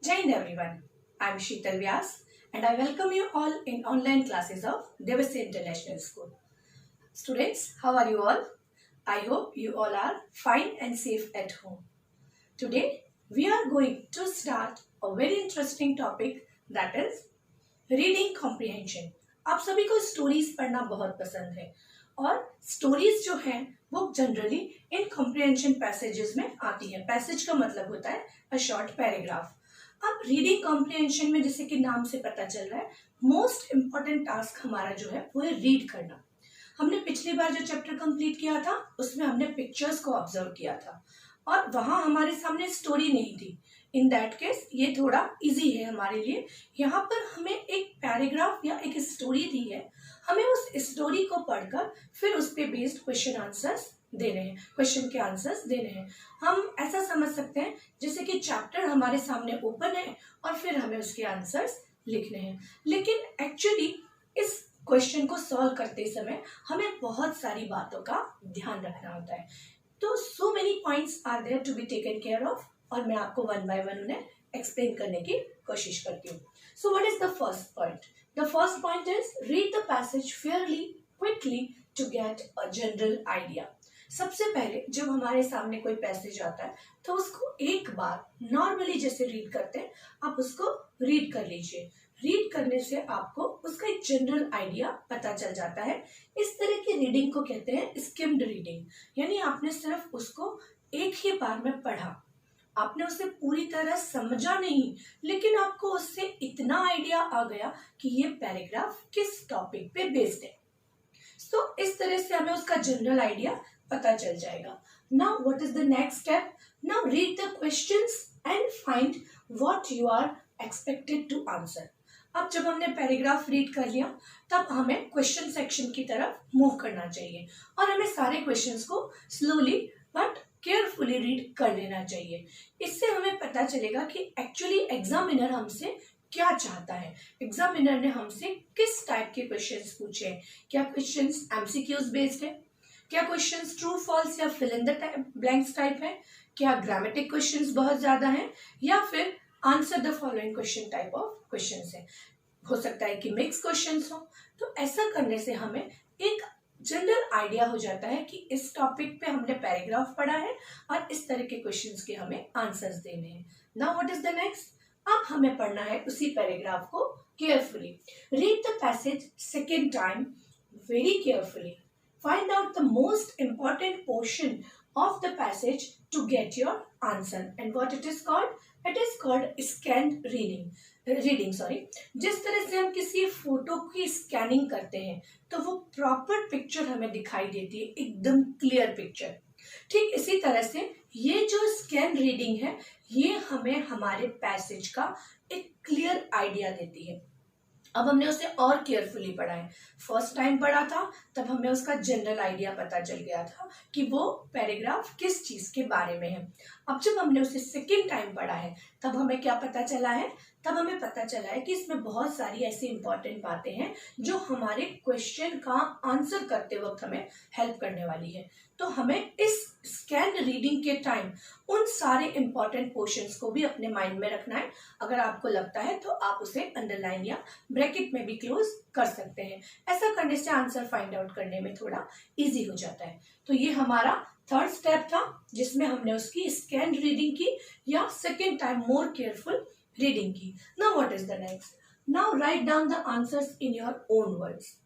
Jai Hind everyone. I am Sheetal Vyas and I welcome you all in online classes of Devasya International School. Students, how are you all? I hope you all are fine and safe at home. Today we are going to start a very interesting topic, that is reading comprehension. आप सभी को stories पढ़ना बहुत पसंद है और stories जो हैं वो जनरली इन कॉम्प्रिहेंशन पैसेजेस में आती है. पैसेज का मतलब होता है अ शॉर्ट पैराग्राफ. अब रीडिंग कॉम्प्रिहेंशन में जैसे कि नाम से पता चल रहा है, मोस्ट इम्पॉर्टेंट टास्क हमारा जो है वो है रीड करना. हमने पिछली बार जो चैप्टर कंप्लीट किया था उसमें हमने पिक्चर्स को ऑब्जर्व किया था और वहां हमारे सामने स्टोरी नहीं थी. इन दैट केस ये थोड़ा इजी है हमारे लिए. यहाँ पर हमें एक पैराग्राफ या एक स्टोरी दी है, हमें उस स्टोरी को पढ़कर फिर उस पे बेस्ड क्वेश्चन आंसर्स देने हैं, क्वेश्चन के आंसर्स देने हैं. हम ऐसा समझ सकते हैं जैसे कि चैप्टर हमारे सामने ओपन है और फिर हमें उसके आंसर्स लिखने हैं. लेकिन एक्चुअली इस क्वेश्चन को सॉल्व करते समय हमें बहुत सारी बातों का ध्यान रखना होता है. तो so many points are there to be taken care of और मैं आपको वन बाय वन उन्हें एक्सप्लेन करने की कोशिश करती हूँ. So what is the first point? The first point is read the passage fairly quickly to get a general idea. सबसे पहले जब हमारे सामने कोई पैसेज आता है तो उसको एक बार नॉर्मली जैसे रीड करते हैं आप उसको रीड कर लीजिए. रीड करने से आपको उसका एक जनरल आइडिया पता चल जाता है. इस तरह की रीडिंग को कहते हैं स्किम्ड रीडिंग, यानी आपने सिर्फ उसको एक ही बार में पढ़ा, आपने उसे पूरी तरह समझा नहीं, लेकिन आपको उससे इतना आइडिया आ गया कि ये पैराग्राफ किस टॉपिक पे बेस्ड है. सो इस तरह से हमें उसका जनरल आइडिया पता चल जाएगा. Now what is the next step? Now read the questions and find what you are expected to answer. अब जब हमने पैराग्राफ रीड कर लिया तब हमें क्वेश्चन सेक्शन की तरफ मूव करना चाहिए और हमें सारे क्वेश्चंस को स्लोली बट केयरफुली रीड कर लेना चाहिए. इससे हमें पता चलेगा कि एक्चुअली एग्जामिनर हमसे क्या चाहता है, एग्जामिनर ने हमसे किस टाइप के क्वेश्चंस पूछे हैं. क्या क्वेश्चंस एमसीक्यूज बेस्ड है, क्या क्वेश्चंस ट्रू फॉल्स या fill in the blanks type है, क्या ग्रामेटिक क्वेश्चंस बहुत ज्यादा हैं या फिर answer the following question type of questions है. हो सकता है कि मिक्स क्वेश्चंस हो. तो ऐसा करने से हमें एक जनरल आइडिया हो जाता है कि इस टॉपिक पे हमने पैराग्राफ पढ़ा है और इस तरह के क्वेश्चंस के हमें आंसर्स देने हैं. Now what is the next? अब हमें पढ़ना है उसी पैराग्राफ को carefully. Read the passage second time very carefully. Find out the most important portion of the passage to get your answer. And what it is called? It is called scanned reading. जिस तरह से हम किसी photo की scanning करते हैं तो वो प्रॉपर पिक्चर हमें दिखाई देती है, एकदम क्लियर पिक्चर. ठीक इसी तरह से ये जो स्कैन रीडिंग है ये हमें हमारे पैसेज का एक क्लियर आइडिया देती है. अब हमने उसे और केयरफुली पढ़ा है. फर्स्ट टाइम पढ़ा था तब हमें उसका जनरल आइडिया पता चल गया था कि वो पैराग्राफ किस चीज के बारे में है. अब जब हमने उसे सेकेंड टाइम पढ़ा है तब हमें क्या पता चला है? तब हमें पता चला है कि इसमें बहुत सारी ऐसी इंपॉर्टेंट बातें हैं जो हमारे क्वेश्चन का आंसर करते वक्त हमें हेल्प करने वाली है. तो हमें इस स्कैन रीडिंग के टाइम उन सारे इंपॉर्टेंट पोर्शंस को भी अपने माइंड में रखना है. अगर आपको लगता है तो आप उसे अंडरलाइन या ब्रैकेट में भी क्लोज कर सकते हैं. ऐसा करने से आंसर फाइंड आउट करने में थोड़ा इजी हो जाता है. तो ये हमारा थर्ड स्टेप था जिसमें हमने उसकी स्कैन रीडिंग की या second time more careful reading की. Now what is the next? Now write down the answers in your own words.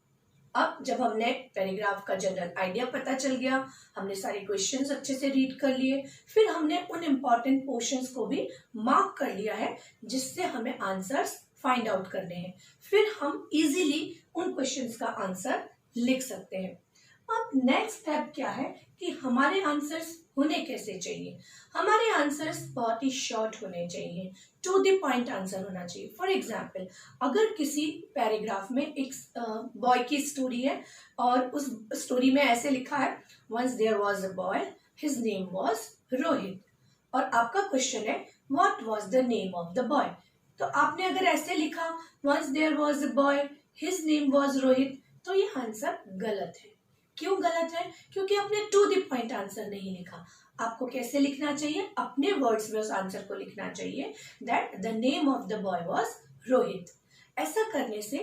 अब जब हमने पैराग्राफ का जनरल आइडिया पता चल गया, हमने सारे क्वेश्चंस अच्छे से रीड कर लिए, फिर हमने उन इम्पॉर्टेंट पोर्शंस को भी मार्क कर लिया है जिससे हमें आंसर्स फाइंड आउट करने हैं. फिर हम इजीली उन क्वेश्चंस का आंसर लिख सकते हैं. अब नेक्स्ट स्टेप क्या है कि हमारे आंसर्स होने कैसे चाहिए? हमारे आंसर्स बहुत ही शॉर्ट होने चाहिए, टू द पॉइंट आंसर होना चाहिए. फॉर एग्जाम्पल, अगर किसी पैराग्राफ में एक बॉय की स्टोरी है और उस स्टोरी में ऐसे लिखा है once there was a boy, his name was Rohit, और आपका क्वेश्चन है what was the name of the boy. तो आपने अगर ऐसे लिखा once there was a boy, his name was Rohit, तो ये आंसर गलत है. क्यों गलत है? क्योंकि आपने टू द पॉइंट आंसर नहीं लिखा. आपको कैसे लिखना चाहिए, अपने वर्ड्स में उस आंसर को लिखना चाहिए that the name of the boy was Rohit. ऐसा करने से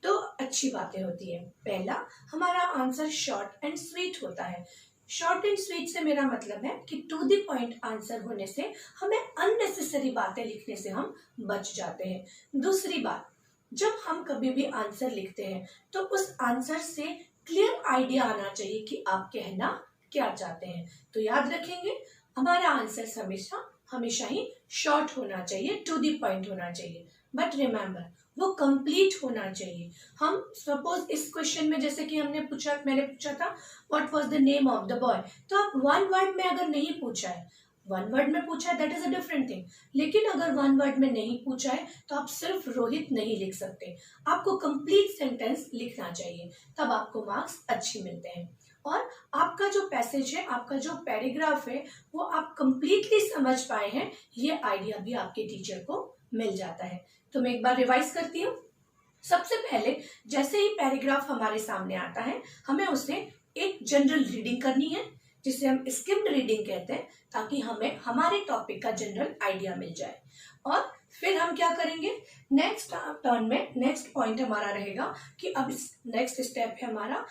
दो अच्छी बातें होती है। पहला, हमारा आंसर शॉर्ट एंड स्वीट होता है। शॉर्ट एंड स्वीट से मेरा मतलब है कि टू द पॉइंट आंसर होने से हमें अननेसेसरी बातें लिखने से हम बच जाते हैं। दूसरी बात, जब हम कभी भी आंसर लिखते हैं तो उस आंसर से क्लियर आइडिया आना चाहिए कि आप कहना क्या चाहते हैं। तो याद रखेंगे, हमारा आंसर हमेशा हमेशा ही शॉर्ट होना चाहिए, टू द पॉइंट होना चाहिए, बट रिमेम्बर वो कंप्लीट होना चाहिए। हम सपोज इस क्वेश्चन में जैसे कि मैंने पूछा था what was the name of the boy, तो आप वन वर्ड में अगर नहीं पूछा है, वन वर्ड में पूछा है that is a different thing, लेकिन अगर वन वर्ड में नहीं पूछा है तो आप सिर्फ रोहित नहीं लिख सकते, आपको कंप्लीट सेंटेंस लिखना चाहिए, तब आपको मार्क्स अच्छी मिलते हैं। और आपका जो पैसेज है, आपका जो पैराग्राफ है, वो आप कंप्लीटली समझ पाए हैं, ये आइडिया भी आपके टीचर को मिल जाता है। तो मैं एक बार रिवाइज करती हूँ। सबसे पहले जैसे ही पैराग्राफ हमारे सामने आता है, हमें उसे एक जनरल रीडिंग करनी है, जिसे हम स्किम्ड रीडिंग कहते हैं, ताकि हमें हमारे टॉपिक का जनरल आइडिया मिल जाए। और फिर हम क्या करेंगे, नेक्स्ट टर्न में नेक्स्ट पॉइंट हमारा रहेगा कि अब नेक्स्ट स्टेप है हमारा,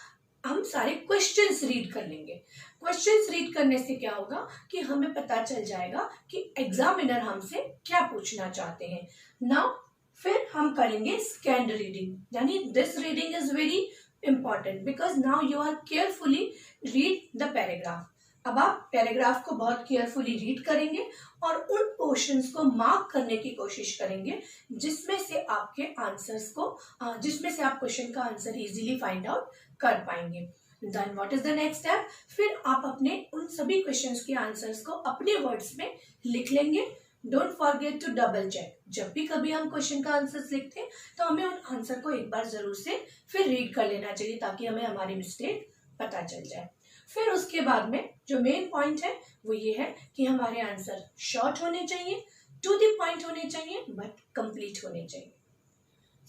हम सारे क्वेश्चंस रीड कर लेंगे। क्वेश्चंस रीड करने से क्या होगा कि हमें पता चल जाएगा कि एग्जामिनर हमसे क्या पूछना चाहते हैं। नाउ फिर हम करेंगे स्कैन्ड रीडिंग, यानी this reading is very important because now you are carefully read the paragraph. अब आप पैराग्राफ को बहुत केयरफुली रीड करेंगे और उन पोर्शंस को मार्क करने की कोशिश करेंगे जिसमें से आपके आंसर्स को जिसमें से आप क्वेश्चन का आंसर इजीली फाइंड आउट कर पाएंगे। Then what is the next step, फिर आप अपने उन सभी क्वेश्चंस के आंसर्स को अपने वर्ड्स में लिख लेंगे। Don't forget to double check, जब भी कभी हम क्वेश्चन का आंसर लिखते हैं तो हमें उन आंसर को एक बार जरूर से फिर रीड कर लेना चाहिए, ताकि हमें हमारी मिस्टेक पता चल जाए। फिर उसके बाद में जो मेन पॉइंट है वो ये है कि हमारे आंसर शॉर्ट होने चाहिए, टू द पॉइंट होने चाहिए, बट कंप्लीट होने चाहिए।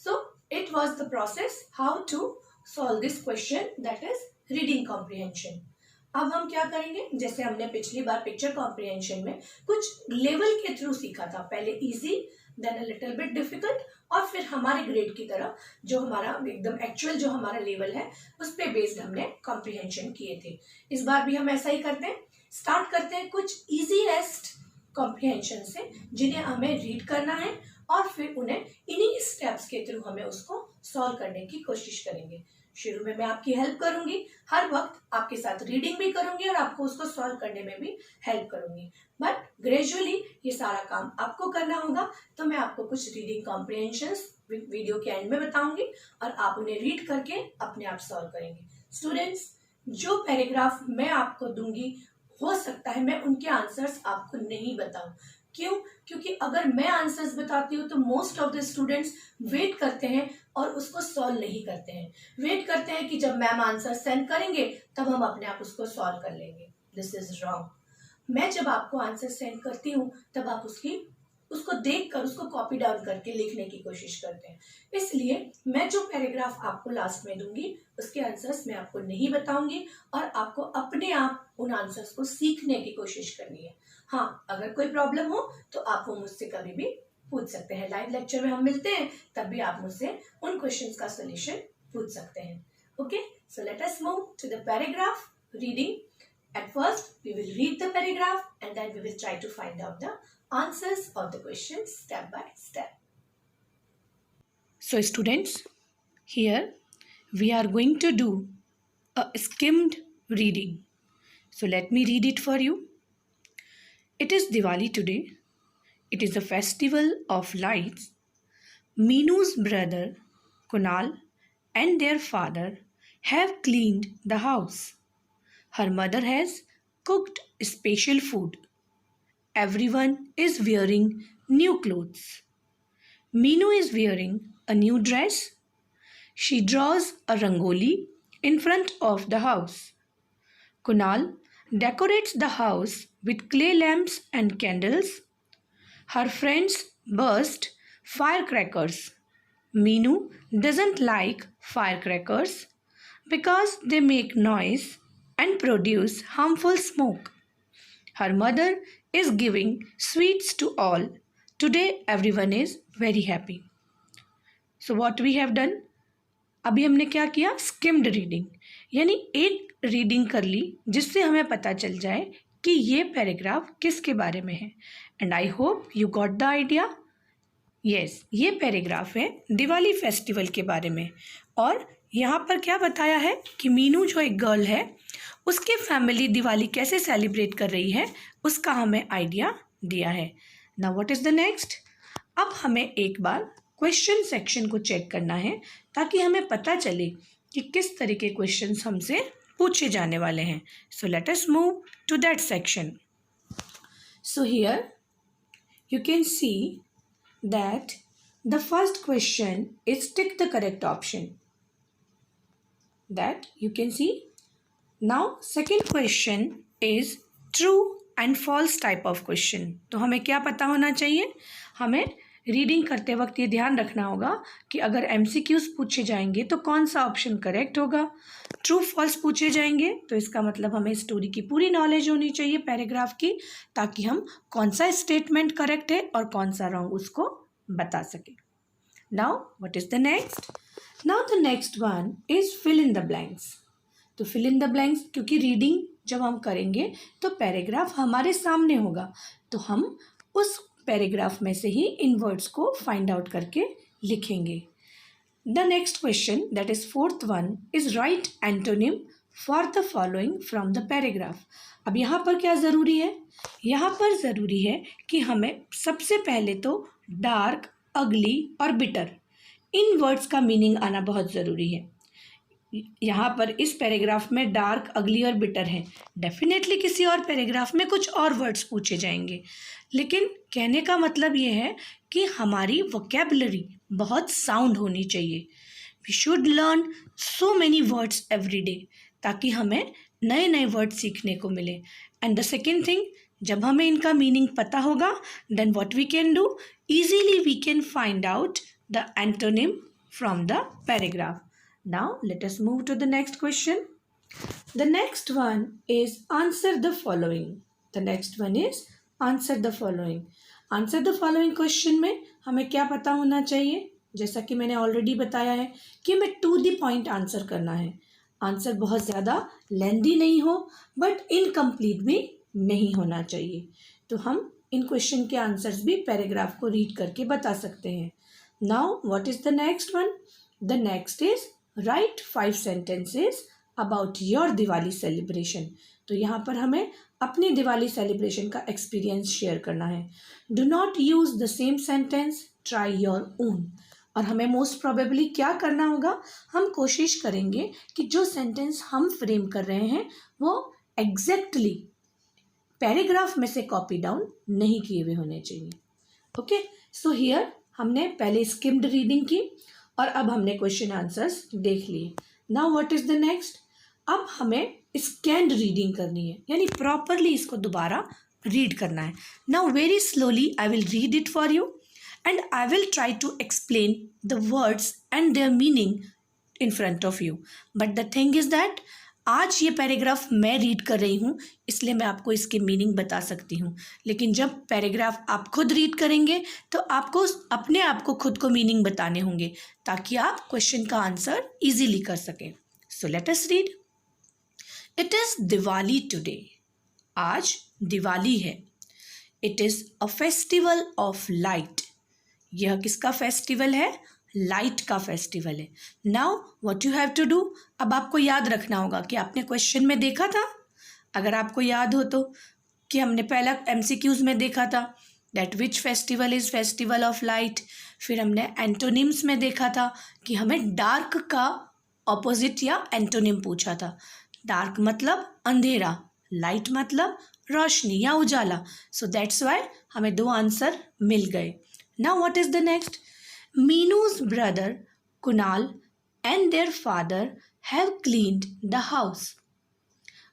So it was the process how to solve this question, that is reading comprehension. अब हम क्या करेंगे, जैसे हमने पिछली बार पिक्चर कॉम्प्रिहेंशन में कुछ लेवल के थ्रू सीखा था, पहले easy then a little bit difficult, और फिर हमारे ग्रेड की तरह जो हमारा एकदम एक्चुअल जो हमारा लेवल है उस पे बेस्ड हमने कॉम्प्रिहेंशन किए थे। इस बार भी हम ऐसा ही करते हैं, स्टार्ट करते हैं कुछ इजीएस्ट कॉम्प्रिहेंशन से जिन्हें हमें रीड करना है, और फिर उन्हें इन्हीं स्टेप्स के थ्रू हमें उसको सॉल्व करने की कोशिश करेंगे। शुरू में मैं आपकी हेल्प करूंगी, हर वक्त आपके साथ रीडिंग भी करूंगी और आपको उसको सॉल्व करने में भी हेल्प करूंगी, बट ग्रेजुअली ये सारा काम आपको करना होगा। तो मैं आपको कुछ रीडिंग कॉम्प्रिहेंशंस वीडियो के एंड में बताऊंगी और आप उन्हें रीड करके अपने आप सॉल्व करेंगे। स्टूडेंट्स, जो पैराग्राफ मैं आपको दूंगी हो सकता है मैं उनके आंसर्स आपको नहीं बताऊं। क्यों? क्योंकि अगर मैं आंसर्स बताती हूँ तो most of the students wait करते हैं और उसको सॉल्व नहीं करते हैं। वेट करते हैं कि जब मैम आंसर सेंड करेंगे तब हम अपने आप उसको सॉल्व कर लेंगे। This is wrong. मैं जब आपको आंसर सेंड करती हूँ तब आप उसको देखकर उसको कॉपी डाउन करके लिखने की कोशिश करते हैं। इसलिए मैं जो पैराग्राफ आपको लास्ट में दूंगी उसके आंसर्स मैं आपको नहीं बताऊंगी और आपको अपने आप उन आंसर्स को सीखने की कोशिश करनी है। हाँ, अगर कोई प्रॉब्लम हो तो आप वो मुझसे कभी भी पूछ सकते हैं। लाइव लेक्चर में हम मिलते हैं तब भी आप मुझसे उन क्वेश्चंस का सॉल्यूशन पूछ सकते हैं। Okay, so let us move to the paragraph reading. At first, we will read the paragraph and then we will try to find out the answers of the questions step by step. So students, here we are going to do a skimmed reading. So let me read it for you. It is Diwali today. It is a festival of lights. Meenu's brother Kunal and their father have cleaned the house. Her mother has cooked special food. Everyone is wearing new clothes. Meenu is wearing a new dress. She draws a rangoli in front of the house. Kunal decorates the house with clay lamps and candles. Her friends burst firecrackers. Meenu doesn't like firecrackers because they make noise and produce harmful smoke. Her mother is giving sweets to all. Today everyone is very happy. So what we have done? अभी हमने क्या किया? Skimmed reading, यानी एक reading कर ली जिससे हमें पता चल जाए कि ये पैराग्राफ किसके बारे में है. And I hope you got the idea. Yes, ये पैराग्राफ है दिवाली फेस्टिवल के बारे में. और यहाँ पर क्या बताया है कि मीनू जो एक गर्ल है उसके फैमिली दिवाली कैसे सेलिब्रेट कर रही है उसका हमें आइडिया दिया है. Now what is the next? अब हमें एक बार क्वेश्चन सेक्शन को चेक करना है ताकि हमें पता चले कि किस तरह के क्वेश्चंस हमसे पूछे जाने वाले हैं. So let us move to that section. So here you can see that the first question is tick the correct option. That you can see. Now second question is true and false type of question. तो हमें क्या पता होना चाहिए? हमें reading करते वक्त ये ध्यान रखना होगा कि अगर MCQs पूछे जाएंगे तो कौन सा ऑप्शन करेक्ट होगा. ट्रू फॉल्स पूछे जाएंगे तो इसका मतलब हमें स्टोरी की पूरी नॉलेज होनी चाहिए पैराग्राफ की, ताकि हम कौन सा स्टेटमेंट करेक्ट है और कौन सा रॉन्ग उसको बता सकें. Now what is the next? Now the next one is fill in the blanks. तो fill in the blanks क्योंकि रीडिंग जब हम करेंगे तो पैराग्राफ हमारे सामने होगा, तो हम उस पैराग्राफ में से ही इन वर्ड्स को फाइंड आउट करके लिखेंगे. The next question that is fourth one is right antonym for the following from the paragraph. अब यहाँ पर क्या ज़रूरी है? यहाँ पर ज़रूरी है कि हमें सबसे पहले तो डार्क, अगली और बिटर, इन वर्ड्स का मीनिंग आना बहुत ज़रूरी है. यहाँ पर इस पैराग्राफ में डार्क, अगली और बिटर हैं. डेफिनेटली किसी और पैराग्राफ में कुछ और वर्ड्स पूछे जाएंगे, लेकिन कहने का मतलब ये है कि हमारी वोकैबुलरी बहुत साउंड होनी चाहिए. We should learn so many words every day, ताकि हमें नए नए वर्ड सीखने को मिले. एंड द सेकेंड थिंग, जब हमें इनका मीनिंग पता होगा then what we can do, easily we can find out the antonym from the paragraph. Now let us move to the next question. The next one is answer the following. The next one is answer the following. Answer the following question में हमें क्या पता होना चाहिए? जैसा कि मैंने already बताया है कि हमें टू द पॉइंट आंसर करना है. आंसर बहुत ज़्यादा लेंदी नहीं हो बट इनकम्प्लीट भी नहीं होना चाहिए. तो हम इन क्वेश्चन के आंसर्स भी पैराग्राफ को रीड करके बता सकते हैं. Now what is the next one? The next is write 5 sentences about your Diwali celebration. तो यहाँ पर हमें अपनी दिवाली सेलिब्रेशन का एक्सपीरियंस शेयर करना है. Do not use the same sentence, try your own. और हमें मोस्ट प्रोबेबली क्या करना होगा? हम कोशिश करेंगे कि जो सेंटेंस हम फ्रेम कर रहे हैं वो एग्जैक्टली पैराग्राफ में से कॉपी डाउन नहीं किए हुए होने चाहिए. ओके, सो हियर हमने पहले स्किम्ड रीडिंग की और अब हमने क्वेश्चन आंसर्स देख लिए. Now what is the next? अब हमें स्कैन्ड रीडिंग करनी है, यानी प्रॉपरली इसको दोबारा रीड करना है. Now very slowly I will read it for you and I will try to explain the words and their meaning in front of you. But the thing is that आज ये paragraph मैं read कर रही हूँ इसलिए मैं आपको इसके मीनिंग बता सकती हूँ, लेकिन जब पैराग्राफ आप खुद रीड करेंगे तो आपको अपने आप को खुद को मीनिंग बताने होंगे ताकि आप क्वेश्चन का आंसर इजीली कर सकें. So let us read. It is Diwali today. आज दिवाली है. It is a festival of light. यह किसका फेस्टिवल है? लाइट का फेस्टिवल है. Now what you have to do? अब आपको याद रखना होगा कि आपने क्वेश्चन में देखा था, अगर आपको याद हो तो, कि हमने पहला MCQs में देखा था that which festival is festival of light. फिर हमने एंटोनिम्स में देखा था कि हमें डार्क का ऑपोजिट या एंटोनिम पूछा था. डार्क मतलब अंधेरा, लाइट मतलब रोशनी या उजाला. सो दैट्स वाई हमें 2 आंसर मिल गए. Now what is the next? Meenu's brother Kunal and their father have cleaned the house.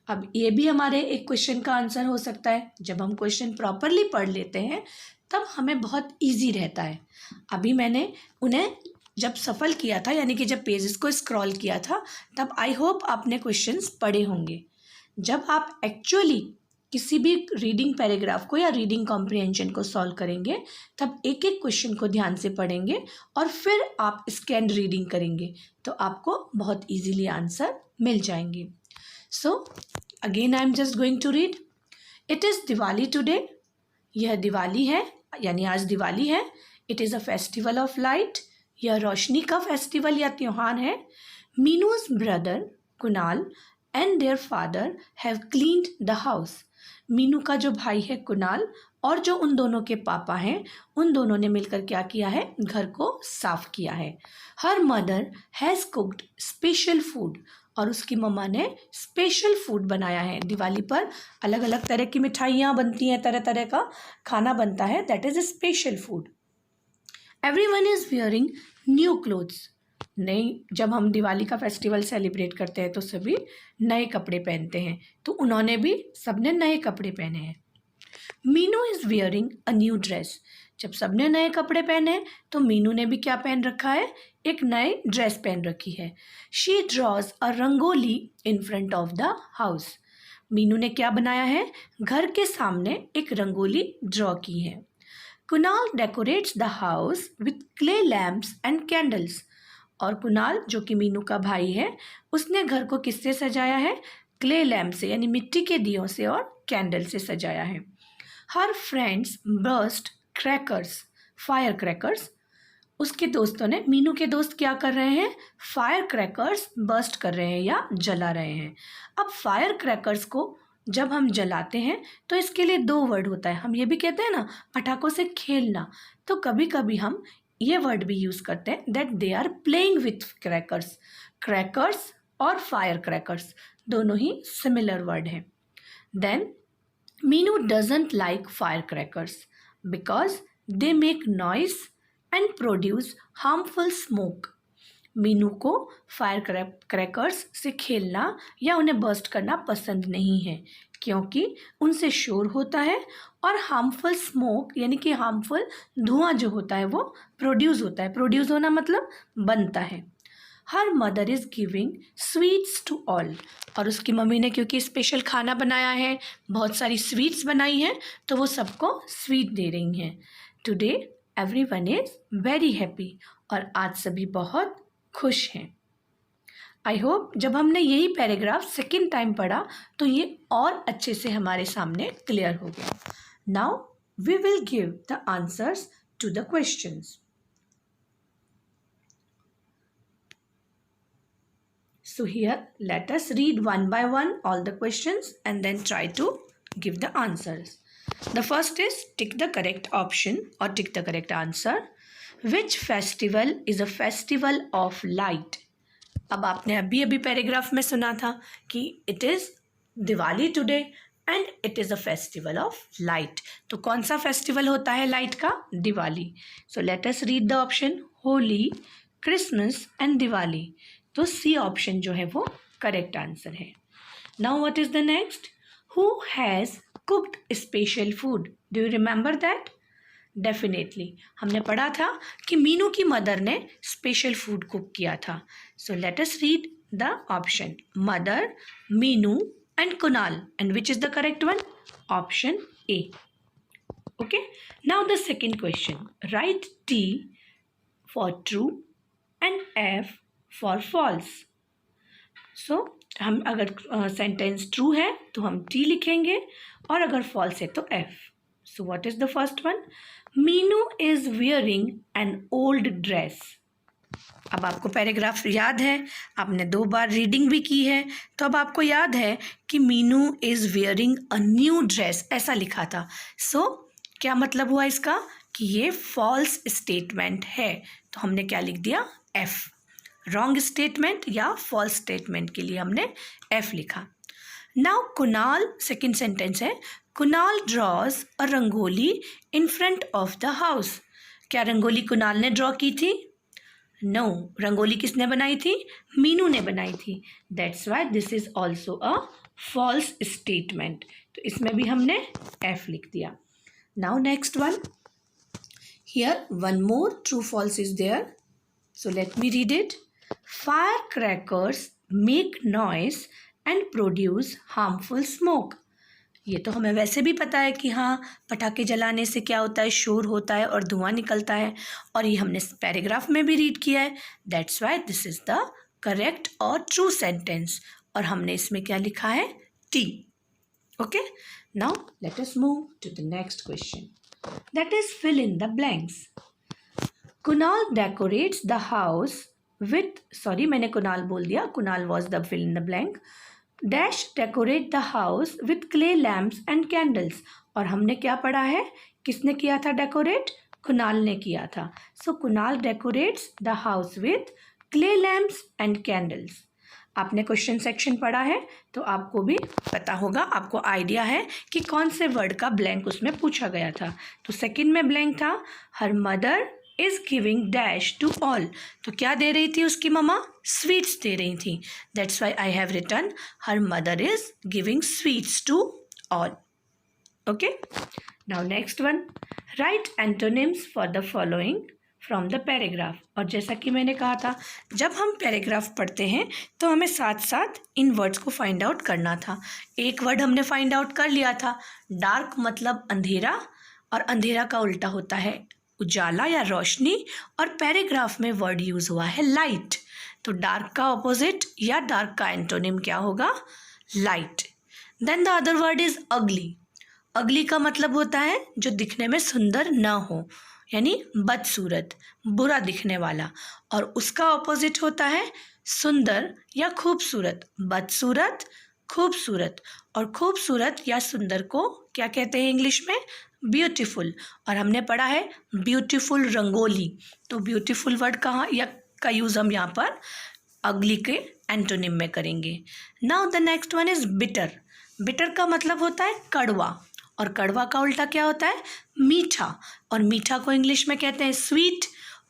अब ये भी हमारे एक क्वेश्चन का आंसर हो सकता है. जब हम क्वेश्चन प्रॉपरली पढ़ लेते हैं तब हमें बहुत इजी रहता है. अभी मैंने उन्हें जब सफल किया था, यानी कि जब पेजेस को स्क्रॉल किया था, तब आई होप आपने क्वेश्चंस पढ़े होंगे. जब आप एक्चुअली किसी भी रीडिंग पैराग्राफ को या रीडिंग कॉम्प्रिहेंशन को सॉल्व करेंगे तब एक एक क्वेश्चन को ध्यान से पढ़ेंगे और फिर आप स्कैन रीडिंग करेंगे तो आपको बहुत इजीली आंसर मिल जाएंगे. So again I am just going to read. It is Diwali today. यह दिवाली है यानी आज दिवाली है. It is a festival of light. यह रोशनी का फेस्टिवल या त्यौहार है. Meenu's brother Kunal and their father have cleaned the house. Meenu का जो भाई है कुणाल और जो उन दोनों के पापा हैं उन दोनों ने मिलकर क्या किया है, घर को साफ किया है. Her mother has cooked special food. और उसकी मम्मा ने स्पेशल फूड बनाया है. दिवाली पर अलग अलग तरह की मिठाइयाँ बनती हैं, तरह तरह का खाना बनता है. That is a special food. Everyone is wearing new clothes. जब हम दिवाली का फेस्टिवल सेलिब्रेट करते हैं तो सभी नए कपड़े पहनते हैं. तो उन्होंने भी सबने नए कपड़े पहने हैं. Meenu is wearing a new dress. जब सबने नए कपड़े पहने तो मीनू ने भी क्या पहन रखा है, एक नई ड्रेस पहन रखी है. She draws a rangoli in front of the house. Meenu ने क्या बनाया है, घर के सामने एक रंगोली ड्रॉ की है. Kunal decorates the house with clay lamps and candles. और कुणाल जो कि मीनू का भाई है उसने घर को किससे सजाया है, क्ले लैम्प से यानी मिट्टी के दियों से और कैंडल से सजाया है. हर friends burst crackers, fire crackers. उसके दोस्तों ने, मीनू के दोस्त क्या कर रहे हैं, फायर क्रैकर्स बर्स्ट कर रहे हैं या जला रहे हैं. अब फायर क्रैकर्स को जब हम जलाते हैं तो इसके लिए दो वर्ड होता है. हम ये भी कहते हैं ना पटाखों से खेलना, तो कभी कभी हम ये वर्ड भी यूज़ करते हैं that they are playing with crackers. Crackers और फायर क्रैकर्स दोनों ही सिमिलर वर्ड हैं. Then Meenu doesn't like fire crackers because they make noise and produce harmful smoke. Meenu को फायर क्रैकर्स से खेलना या उन्हें बर्स्ट करना पसंद नहीं है क्योंकि उनसे शोर होता है और हार्मफुल स्मोक यानी कि हार्मफुल धुआं जो होता है वो प्रोड्यूस होता है. प्रोड्यूस होना मतलब बनता है. Her mother is giving sweets to all. और उसकी मम्मी ने क्योंकि स्पेशल खाना बनाया है, बहुत सारी स्वीट्स बनाई हैं, तो वो सबको स्वीट दे रही हैं. Today everyone is very happy. और आज सभी बहुत खुश हैं. आई होप जब हमने यही पैराग्राफ सेकेंड टाइम पढ़ा तो ये और अच्छे से हमारे सामने क्लियर हो गया. Now we will give the answers to the questions. So here let us read one by one all the questions and then try to give the answers. The first is tick the correct option or tick the correct answer. Which festival is a festival of light? अब आपने अभी paragraph में सुना था कि it is Diwali today and it is a festival of light. तो कौन सा फेस्टिवल होता है लाइट का? Diwali. So let us read the option. Holi, Christmas and Diwali. तो सी ऑप्शन जो है वो करेक्ट आंसर है. Now what is the next? Who has cooked special food? Do you remember that? Definitely हमने पढ़ा था कि मीनू की मदर ने स्पेशल फूड कुक किया था. So let us read the option. Mother, Meenu and Kunal. And which is the correct one? Option A. Okay, now the second question. Write T for true and F for false. So हम अगर sentence true है तो हम T लिखेंगे और अगर false है तो F. So what is the first one? Meenu is wearing an old dress. अब आपको पैराग्राफ याद है, आपने 2 बार रीडिंग भी की है, तो अब आपको याद है कि Meenu is wearing a new dress ऐसा लिखा था. सो क्या मतलब हुआ इसका कि ये फॉल्स स्टेटमेंट है. तो हमने क्या लिख दिया? एफ. रॉन्ग स्टेटमेंट या फॉल्स स्टेटमेंट के लिए हमने एफ लिखा. नाउ कुणाल, सेकेंड सेंटेंस है, Kunal draws a rangoli in front of the house. क्या रंगोली कुणाल ने ड्रॉ की थी? नो. रंगोली किसने बनाई थी? मीनू ने बनाई थी. That's why this is also a false statement. तो इसमें भी हमने एफ लिख दिया. Now next one. Here one more true false is there. So let me read it. Firecrackers make noise and produce harmful smoke. ये तो हमें वैसे भी पता है कि हाँ, पटाखे जलाने से क्या होता है, शोर होता है और धुआं निकलता है, और ये हमने पैराग्राफ में भी रीड किया है। That's why this is the correct और ट्रू सेंटेंस। और हमने इसमें क्या लिखा है, T. Okay, now let us move to the next question, that is fill in the blanks. Kunal decorates the house with, sorry मैंने कुणाल बोल दिया, Kunal was the fill in the blank. Dash decorate the house with clay lamps and candles. और हमने क्या पढ़ा है, किसने किया था डेकोरेट, कुणाल ने किया था। So Kunal decorates the house with clay lamps and candles. आपने क्वेश्चन सेक्शन पढ़ा है तो आपको भी पता होगा, आपको आइडिया है कि कौन से वर्ड का ब्लैंक उसमें पूछा गया था। तो सेकंड में ब्लैंक था, her mother is giving dash to all. तो क्या दे रही थी उसकी मम्मा, स्वीट्स दे रही थी। That's why I have written her mother is giving sweets to all. Okay, now next one, write antonyms for the following from the paragraph. और जैसा कि मैंने कहा था, जब हम पैराग्राफ पढ़ते हैं तो हमें साथ साथ इन वर्ड्स को फाइंड आउट करना था। एक वर्ड हमने फाइंड आउट कर लिया था, डार्क मतलब अंधेरा, और अंधेरा का उल्टा होता है उजाला या रोशनी, और पैराग्राफ में वर्ड यूज हुआ है लाइट। तो डार्क का ऑपोजिट या डार्क का एंटोनिम क्या होगा, light. Then the other word is ugly. Ugly का मतलब होता है जो दिखने में सुंदर ना हो, यानी बदसूरत, बुरा दिखने वाला, और उसका ऑपोजिट होता है सुंदर या खूबसूरत। बदसूरत, खूबसूरत, और खूबसूरत या सुंदर को क्या कहते हैं इंग्लिश में, ब्यूटीफुल। और हमने पढ़ा है ब्यूटीफुल रंगोली। तो ब्यूटीफुल वर्ड कहाँ या का यूज़ हम यहाँ पर अगली के एंटोनिम में करेंगे। Now the next one is bitter. Bitter का मतलब होता है कड़वा, और कड़वा का उल्टा क्या होता है, मीठा, और मीठा को इंग्लिश में कहते हैं स्वीट।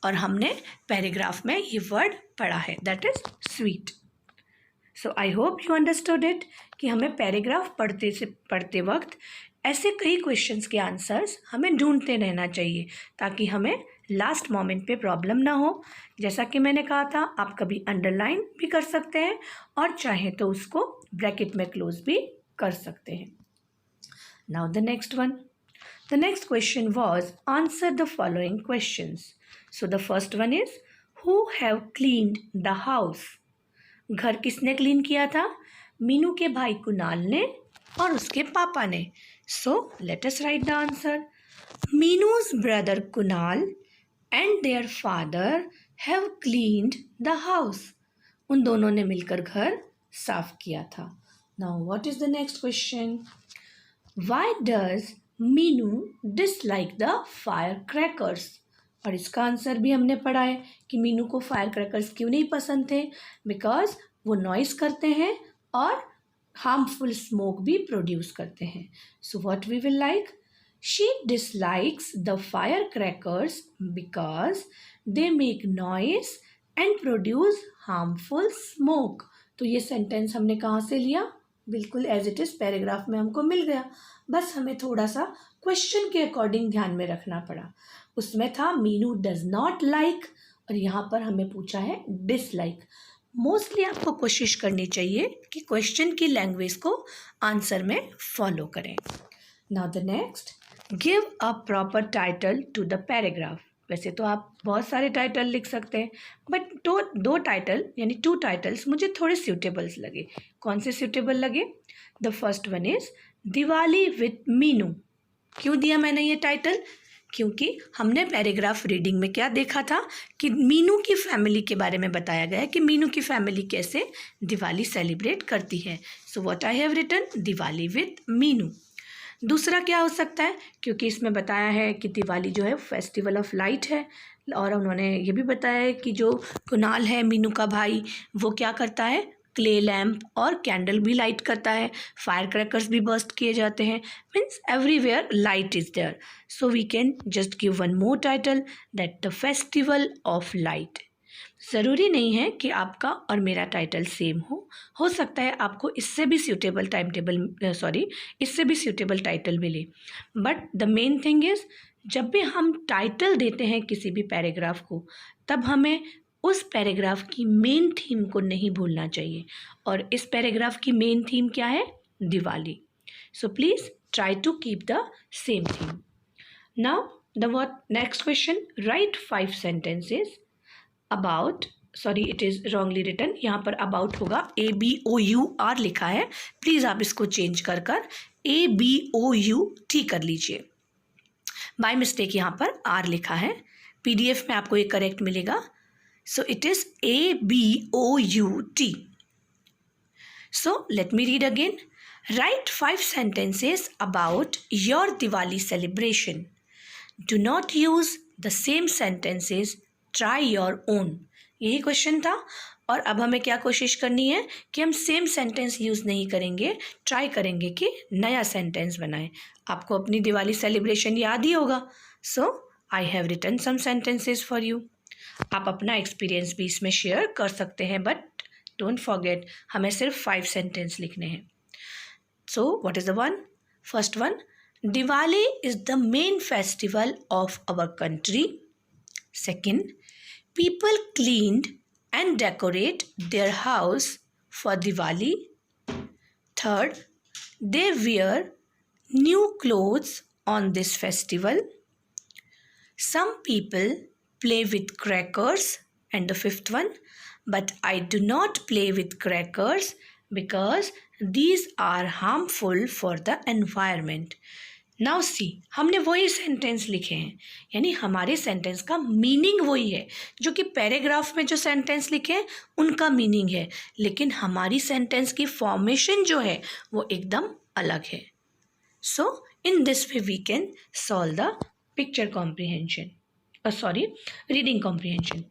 और हमने पैराग्राफ में ये वर्ड पढ़ा है, that is sweet. So I hope you understood it कि हमें पैराग्राफ पढ़ते वक्त ऐसे कई क्वेश्चंस के आंसर्स हमें ढूंढते रहना चाहिए, ताकि हमें लास्ट मोमेंट पे प्रॉब्लम ना हो। जैसा कि मैंने कहा था, आप कभी अंडरलाइन भी कर सकते हैं और चाहे तो उसको ब्रैकेट में क्लोज भी कर सकते हैं। Now the next one, the next question was answer the following questions. So the first one is who have cleaned the house. घर किसने क्लीन किया था, मीनू के भाई कुणाल ने और उसके पापा ने। So let us write the answer. Meenu's brother Kunal and their father have cleaned the house. उन दोनों ने मिलकर घर साफ किया था। Now what is the next question, why does Meenu dislike the fire crackers. और इसका आंसर भी हमने पढ़ा है कि मीनू को फायर क्रैकर्स क्यों नहीं पसंद थे, बिकॉज वो नॉइस करते हैं और हार्मफुल स्मोक भी प्रोड्यूस करते हैं। So what we will like, she dislikes the fire crackers because they make noise and produce harmful smoke. तो ये सेंटेंस हमने कहाँ से लिया, बिल्कुल एज इट इज़ पैराग्राफ में हमको मिल गया, बस हमें थोड़ा सा क्वेश्चन के अकॉर्डिंग ध्यान में रखना पड़ा। उसमें था मीनू डज नॉट लाइक, और यहाँ पर हमें पूछा है डिसलाइक। मोस्टली आपको कोशिश करनी चाहिए कि क्वेश्चन की लैंग्वेज को आंसर में फॉलो करें। Now the next, give a proper title to the paragraph. वैसे तो आप बहुत सारे टाइटल लिख सकते हैं, बट दो टाइटल यानी 2 टाइटल्स मुझे थोड़े सूटेबल्स लगे। कौन से सूटेबल लगे, the first one is Diwali with Meenu. क्यों दिया मैंने ये टाइटल, क्योंकि हमने पैराग्राफ रीडिंग में क्या देखा था कि मीनू की फैमिली के बारे में बताया गया है कि मीनू की फैमिली कैसे दिवाली सेलिब्रेट करती है। So what I have written, Diwali with Meenu. दूसरा क्या हो सकता है, क्योंकि इसमें बताया है कि दिवाली जो है फेस्टिवल ऑफ लाइट है, और उन्होंने ये भी बताया है कि जो कुणाल है मीनू का भाई, वो क्या करता है, क्ले लैम्प और कैंडल भी लाइट करता है, फायर क्रैकर्स भी बर्स्ट किए जाते हैं, means everywhere light is there. So we can just give one more title, that the festival of light. ज़रूरी नहीं है कि आपका और मेरा टाइटल सेम हो सकता है आपको इससे भी सूटेबल इससे भी सूटेबल टाइटल मिले, but the main thing is जब भी हम टाइटल देते हैं किसी भी पैराग्राफ को, तब हमें उस पैराग्राफ की मेन थीम को नहीं भूलना चाहिए। और इस पैराग्राफ की मेन थीम क्या है, Diwali. So please try to keep the same theme. Now, next question, write 5 sentences about, sorry it is wrongly written, यहाँ पर अबाउट होगा ABOUR लिखा है, प्लीज़ आप इसको चेंज कर ABOUT कर लीजिए, बाय मिस्टेक यहाँ पर R लिखा है, PDF में आपको ये करेक्ट मिलेगा. So it is ABOUT. So let me read again. Write 5 sentences about your Diwali celebration. Do not use the same sentences. Try your own. यही क्वेश्चन था और अब हमें क्या कोशिश करनी है कि हम सेम सेंटेंस यूज़ नहीं करेंगे, ट्राई करेंगे कि नया सेंटेंस बनाएं. आपको अपनी दिवाली सेलिब्रेशन याद ही होगा. So I have written some sentences for you. आप अपना एक्सपीरियंस भी इसमें शेयर कर सकते हैं, बट डोंट फॉरगेट हमें सिर्फ 5 सेंटेंस लिखने हैं. So what is the one? First one, Diwali is the main festival of our country. Second, people cleaned and decorate their house for Diwali. Third, they wear new clothes on this festival. Some people play with crackers. And the fifth one, but I do not play with crackers because these are harmful for the environment. Now see, हमने वही sentence लिखे हैं, यानी हमारे sentence का meaning वही है जो कि पैराग्राफ में जो सेंटेंस लिखे हैं उनका मीनिंग है, लेकिन हमारी सेंटेंस की फॉर्मेशन जो है वो एकदम अलग है. So in this way we can solve the picture comprehension, reading comprehension.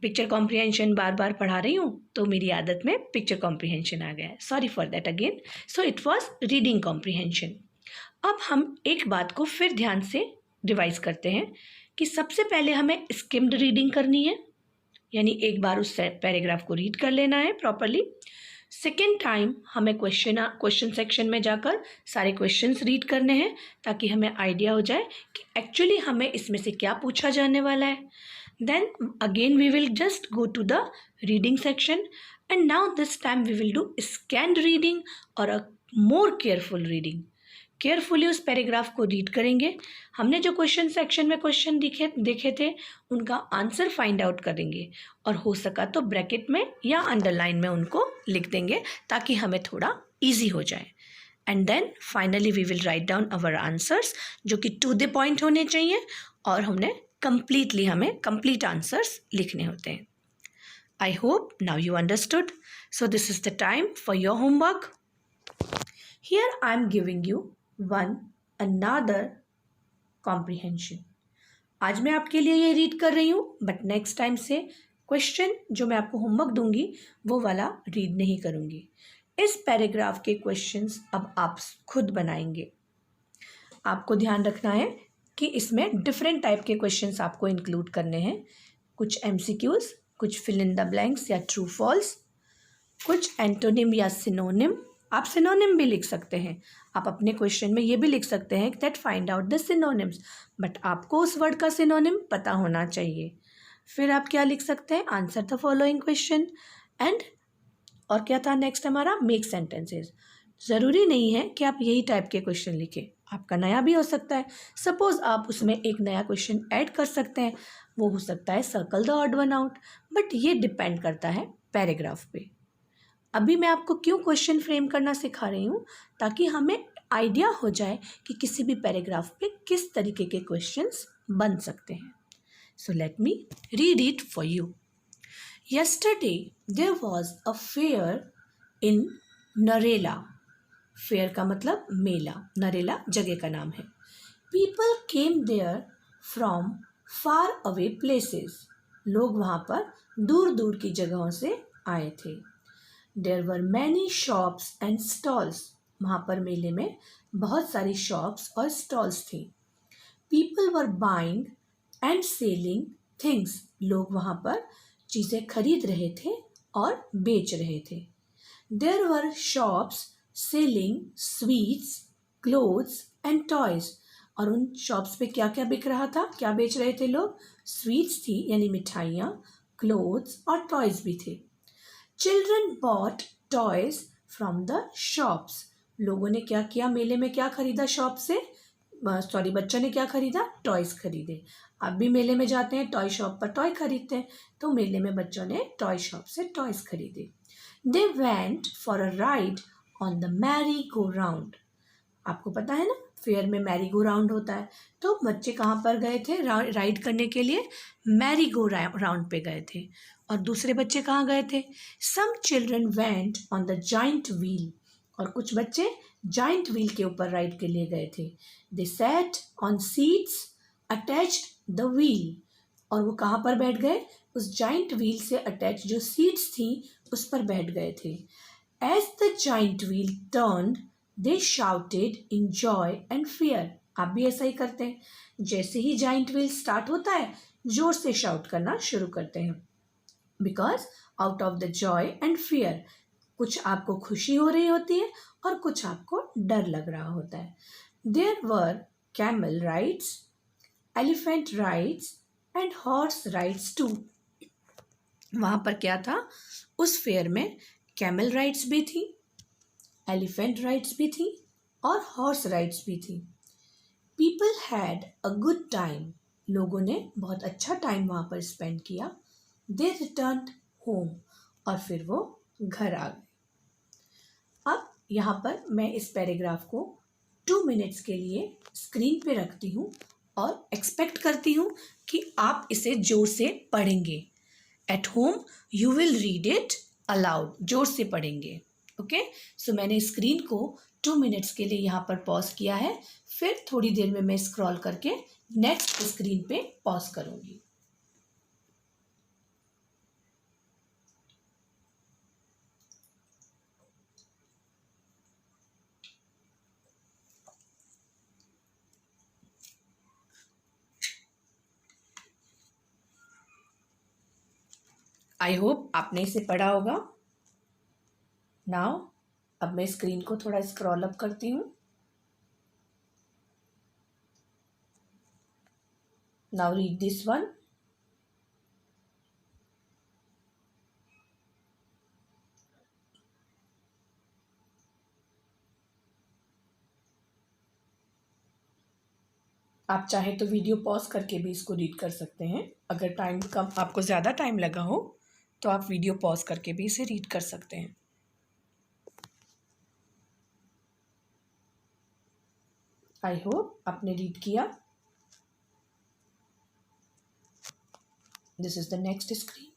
Picture comprehension बार बार पढ़ा रही हूँ तो मेरी आदत में पिक्चर कॉम्प्रिहेंशन आ गया है, sorry for that again. So it was reading comprehension. अब हम एक बात को फिर ध्यान से रिवाइज करते हैं कि सबसे पहले हमें स्किम्ड रीडिंग करनी है, यानी एक बार उस पैराग्राफ को रीड कर लेना है प्रॉपरली. सेकेंड टाइम हमें क्वेश्चन सेक्शन में जाकर सारे क्वेश्चंस रीड करने हैं ताकि हमें आइडिया हो जाए कि एक्चुअली हमें इसमें से क्या पूछा जाने वाला है. Then again we will just go to the reading section and now this time we will do scanned reading और a more careful reading. Carefully उस पैराग्राफ को रीड करेंगे. हमने जो क्वेश्चन सेक्शन में क्वेश्चन देखे थे उनका आंसर फाइंड आउट करेंगे और हो सका तो ब्रैकेट में या अंडरलाइन में उनको लिख देंगे ताकि हमें थोड़ा इजी हो जाए. And then finally we will write down our answers जो कि टू द पॉइंट होने चाहिए और हमें कंप्लीट आंसर्स लिखने होते हैं. I hope now you understood. So this is the time for your homework. Here I am giving you another comprehension. आज मैं आपके लिए ये रीड कर रही हूँ, बट नेक्स्ट टाइम से क्वेश्चन जो मैं आपको होमवर्क दूंगी वो वाला रीड नहीं करूँगी. इस पैराग्राफ के क्वेश्चंस अब आप खुद बनाएंगे. आपको ध्यान रखना है कि इसमें डिफरेंट टाइप के क्वेश्चंस आपको इंक्लूड करने हैं. कुछ MCQs, कुछ फिल इन द ब्लैंक्स या ट्रू फॉल्स, कुछ एंटोनिम या सिनोनिम. आप सिनोनिम भी लिख सकते हैं. आप अपने क्वेश्चन में ये भी लिख सकते हैं that find out the synonyms, but आपको उस वर्ड का सिनोनिम पता होना चाहिए. फिर आप क्या लिख सकते हैं? Answer the following question and और क्या था नेक्स्ट हमारा? Make sentences. ज़रूरी नहीं है कि आप यही टाइप के क्वेश्चन लिखें, आपका नया भी हो सकता है. सपोज आप उसमें एक नया क्वेश्चन ऐड कर सकते हैं, वो हो सकता है circle the odd one out, but ये डिपेंड करता है पैराग्राफ पे. अभी मैं आपको क्यों क्वेश्चन फ्रेम करना सिखा रही हूँ, ताकि हमें आइडिया हो जाए कि किसी भी पैराग्राफ पे किस तरीके के क्वेश्चंस बन सकते हैं. So let me read it for you. Yesterday there was a fair in Narela. Fair का मतलब मेला, नरेला जगह का नाम है. People came there from far away places. लोग वहाँ पर दूर दूर की जगहों से आए थे. There were many shops and stalls. वहाँ पर मेले में बहुत सारी शॉप्स और स्टॉल्स थी. People were buying and selling things. लोग वहाँ पर चीज़ें खरीद रहे थे और बेच रहे थे. There were shops selling sweets, clothes and toys. और उन शॉप्स पे क्या क्या बिक रहा था, क्या बेच रहे थे लोग? स्वीट्स थी यानी मिठाइयाँ, क्लोथ्स और टॉयज भी थे. Children bought toys from the shops. लोगों ने क्या किया, मेले में क्या खरीदा शॉप से, सॉरी बच्चों ने क्या खरीदा, टॉयज खरीदे। आप भी मेले में जाते हैं, टॉय शॉप पर टॉय खरीदते हैं, तो मेले में बच्चों ने टॉय शॉप से टॉयज खरीदे। They went for a ride on the merry go round. आपको पता है ना, फेयर में मैरी गो राउंड होता है, तो बच्चे कहाँ पर गए थे राइड करने के लिए, मैरी गो राउंड पे गए थे। और दूसरे बच्चे कहाँ गए थे, some children went on the giant wheel, और कुछ बच्चे जाइंट व्हील के ऊपर राइड के लिए गए थे। They sat on seats attached the wheel, और वो कहाँ पर बैठ गए, उस जाइंट व्हील से अटैच जो सीट्स थी उस पर बैठ गए थे। As the giant wheel turned they shouted in joy and fear. आप भी ऐसा ही करते हैं, जैसे ही जाइंट व्हील स्टार्ट होता है जोर से शाउट करना शुरू करते हैं, because out of the Joy and fear, कुछ आपको खुशी हो रही होती है और कुछ आपको डर लग रहा होता है। There were camel rides, elephant rides and horse rides too. वहाँ पर क्या था, उस फेयर में कैमल राइड्स भी थी, एलिफेंट राइड्स भी थी और हॉर्स राइड्स भी थी। People had a good time, लोगों ने बहुत अच्छा टाइम वहाँ पर स्पेंड किया। दे रिटर्न्ड होम, और फिर वो घर आ गए। अब यहाँ पर मैं इस पैराग्राफ को 2 मिनट्स के लिए स्क्रीन पे रखती हूँ और एक्सपेक्ट करती हूँ कि आप इसे जोर से पढ़ेंगे। At home you will read it allowed, जोर से पढ़ेंगे। ओके, सो मैंने स्क्रीन को 2 मिनट्स के लिए यहाँ पर पॉज किया है, फिर थोड़ी देर में मैं स्क्रॉल करके नेक्स्ट स्क्रीन पे पॉज करूँगी। आई होप आपने इसे पढ़ा होगा। नाउ अब मैं स्क्रीन को थोड़ा स्क्रॉल अप करती हूँ। Now read this one. आप चाहे तो वीडियो पॉज करके भी इसको रीड कर सकते हैं। अगर टाइम कम, आपको ज़्यादा टाइम लगा हो तो आप वीडियो पॉज करके भी इसे रीड कर सकते हैं। आई होप आपने रीड किया। This is the next screen.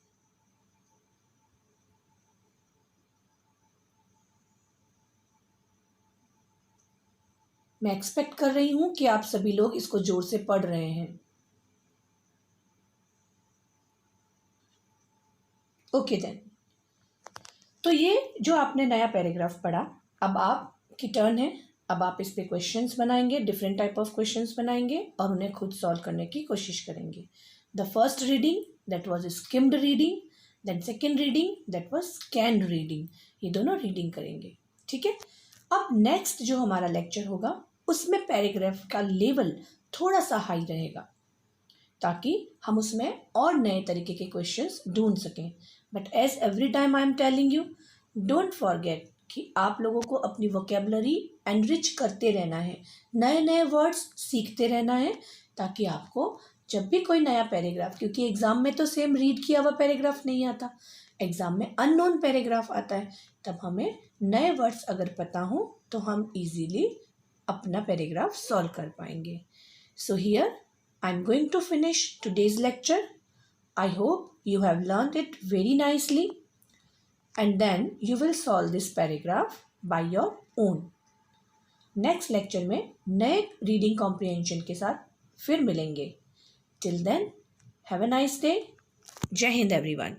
मैं एक्सपेक्ट कर रही हूं कि आप सभी लोग इसको जोर से पढ़ रहे हैं। ओके देन, तो ये जो आपने नया पैराग्राफ पढ़ा, अब आपकी टर्न है। अब आप इस पे क्वेश्चंस बनाएंगे, डिफरेंट टाइप ऑफ क्वेश्चंस बनाएंगे और उन्हें खुद सॉल्व करने की कोशिश करेंगे। The first reading that was skimmed reading, then second reading that was scanned reading. ये दोनों रीडिंग करेंगे, ठीक है। अब नेक्स्ट जो हमारा लेक्चर होगा उसमें पैराग्राफ का लेवल थोड़ा सा हाई रहेगा, ताकि हम उसमें और नए तरीके के क्वेश्चंस ढूंढ सकें। But as every time I am telling you, don't forget कि आप लोगों को अपनी वोकेबलरी एनरिच करते रहना है, नए नए वर्ड्स सीखते रहना है, ताकि आपको जब भी कोई नया पैराग्राफ, क्योंकि एग्ज़ाम में तो सेम रीड किया हुआ पैराग्राफ नहीं आता, एग्ज़ाम में अननोन पैराग्राफ आता है, तब हमें नए वर्ड्स अगर पता हो तो हम इजीली अपना पैराग्राफ सॉल्व कर पाएंगे। So here I'm going to finish today's lecture. I hope you have learned it very nicely, and then you will solve this paragraph by your own. Next lecture में नए reading comprehension के साथ फिर मिलेंगे. Till then, have a nice day. जय Hind everyone.